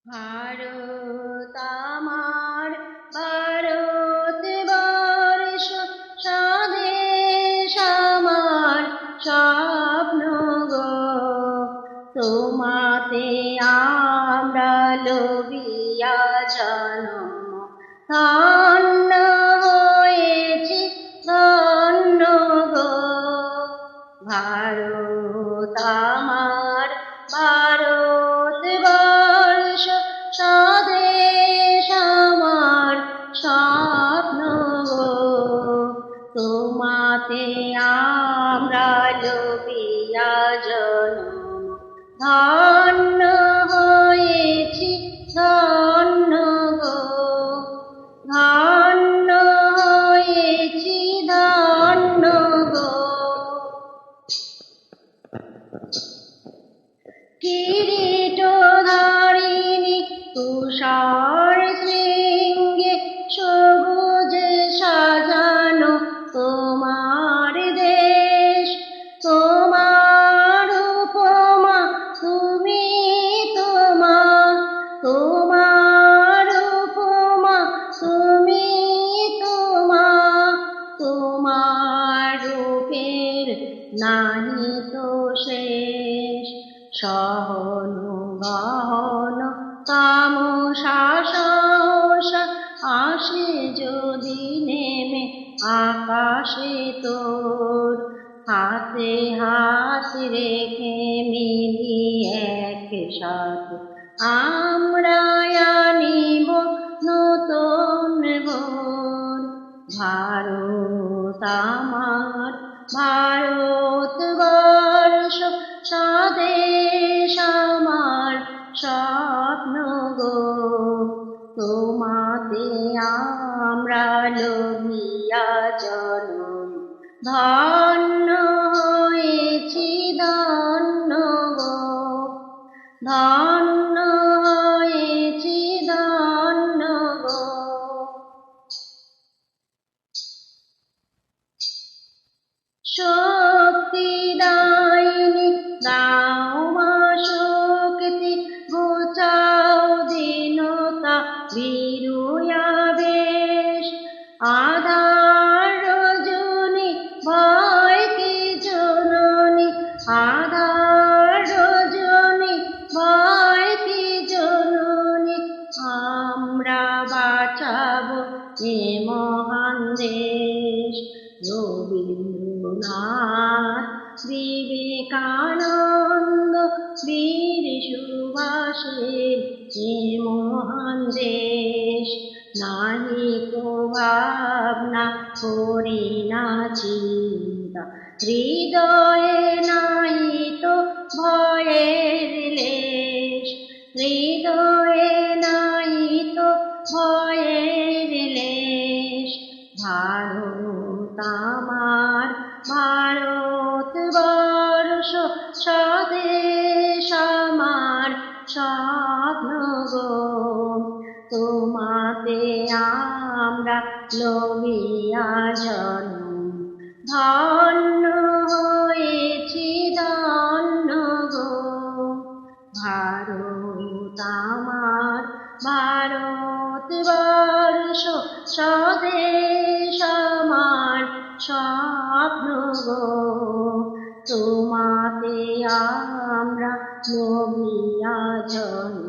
ভারত আমার ভারতবর্ষ স্বদেশ আমার স্বপ্ন গো। তোমাতে আমরা লোভিয়া জন্ম ধন্য হয়েছি ধন্য গো। ভারত আমার ভারতবর্ষ স্বদেশ আমার স্বপ্ন গো। তোমাতে আমরা লোভিয়া জন্ম ধন্য হয়েছি ধন্য গো। ধন্য হয়েছি ধন্য গো। কিরীটধারিণী তুষার শৃঙ্গে সবুজে সাজানো তোমার দেশ। তোমার উপমা তুমি তোমার উপমা তুমি তোমার রূপের নাহি তো শেষ। সহন গহন তামসা সহসা আসে যদি নেমে আকাশে তোর। হাতে হাত রেখে মিলি একসাথে আমরা আনিব নতুন ভোর। ভারত আমার ভারতবর্ষ স্বদেশ আমার স্বপ্ন গো। তোমাতে আমরা লোভিয়া জন্ম ধন্য হয়েছি ধন্য গো। ধন্য হয়েছি ধন্য গো। শক্তিদায়িনী দাও মা শক্তি ঘোচাও দীনতা বীরুয়াবেশ। আধার রজনী ভয় কি জননী আধার রজনী ভয় কি জননী। আমরা বাঁচাবো এ মহান দেশ। রবীন্দ্রনাথ বিবেকানন্দ বীর সুভাষের যে মহান দেশ। নাহি কো ভাবনা করি না চিন্তা হৃদয়ে নাহি তো ভয়ের লেশ। হৃদয়ে নাহি তো ভয়ের লেশ। ভারত আমার ভারতবর্ষ স্বদেশ আমার স্বপ্ন গো। তোমাতে আমরা লোভিয়া জন্ম ধন্য হয়েছি ধন্য গো। ভারত আমার ভারতবর্ষ স্বদেশ আমার স্বপ্ন গো। তোমাতে আমরা লোভিয়া জন্ম